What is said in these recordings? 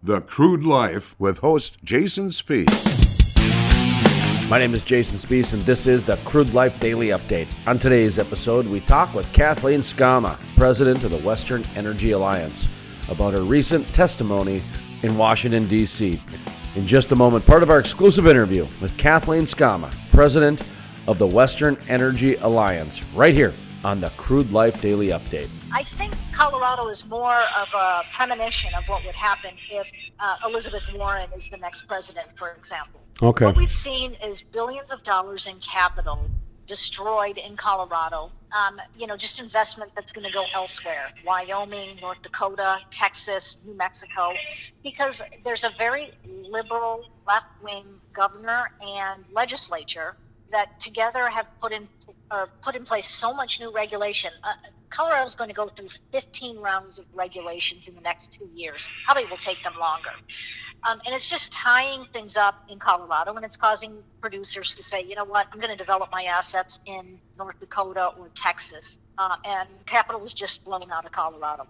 The Crude Life with host Jason Spees. My name is Jason Spees, and this is the Crude Life Daily Update. On today's episode, we talk with Kathleen Sgamma, president of the Western Energy Alliance, about her recent testimony in Washington, D.C. In just a moment, part of our exclusive interview with Kathleen Sgamma, president of the Western Energy Alliance, right here on the Crude Life Daily Update. I think Colorado is more of a premonition of what would happen if Elizabeth Warren is the next president, for example. Okay. What we've seen is billions of dollars in capital destroyed in Colorado. Just investment that's going to go elsewhere. Wyoming, North Dakota, Texas, New Mexico, because there's a very liberal left-wing governor and legislature that together have put in place so much new regulation. Colorado is going to go through 15 rounds of regulations in the next 2 years. Probably will take them longer. And it's just tying things up in Colorado, and it's causing producers to say, you know what, I'm going to develop my assets in North Dakota or Texas. And capital was just blown out of Colorado.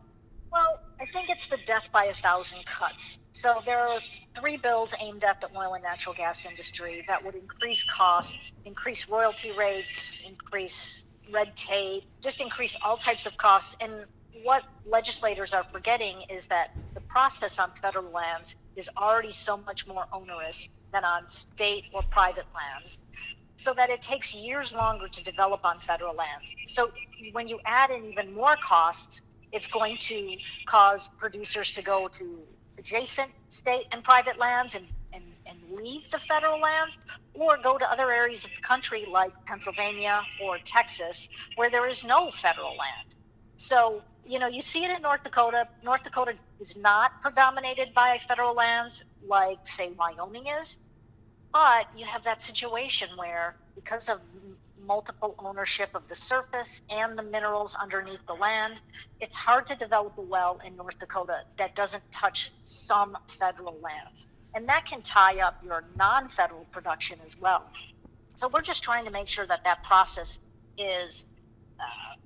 Well, I think it's the death by 1,000 cuts. So there are 3 bills aimed at the oil and natural gas industry that would increase costs, increase royalty rates, increase red tape, just increase all types of costs. And what legislators are forgetting is that the process on federal lands is already so much more onerous than on state or private lands, so that it takes years longer to develop on federal lands. So when you add in even more costs, it's going to cause producers to go to adjacent state and private lands and leave the federal lands, or go to other areas of the country like Pennsylvania or Texas where there is no federal land. So, you see it in North Dakota. North Dakota is not predominated by federal lands like, say, Wyoming is. But you have that situation where, because of multiple ownership of the surface and the minerals underneath the land, it's hard to develop a well in North Dakota that doesn't touch some federal lands. And that can tie up your non-federal production as well. So we're just trying to make sure that that process is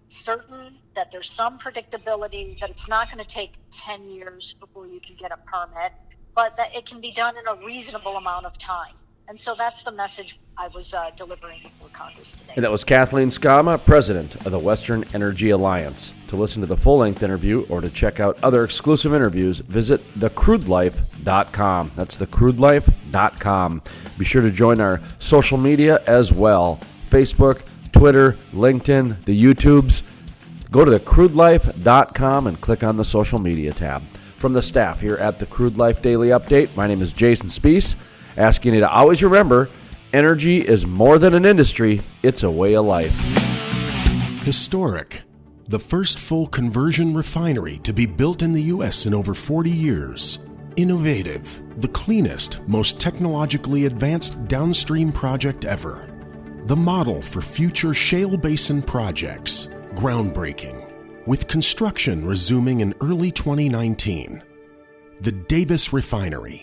certain, that there's some predictability, that it's not going to take 10 years before you can get a permit, but that it can be done in a reasonable amount of time. And so that's the message I was delivering before Congress today. And that was Kathleen Sgamma, president of the Western Energy Alliance. To listen to the full-length interview or to check out other exclusive interviews, visit thecrudelife.com. That's thecrudelife.com. Be sure to join our social media as well. Facebook, Twitter, LinkedIn, the YouTubes. Go to thecrudelife.com and click on the social media tab. From the staff here at the Crude Life Daily Update, my name is Jason Spees, asking you to always remember, energy is more than an industry, it's a way of life. Historic. The first full conversion refinery to be built in the U.S. in over 40 years. Innovative. The cleanest, most technologically advanced downstream project ever. The model for future shale basin projects. Groundbreaking. With construction resuming in early 2019. The Davis Refinery.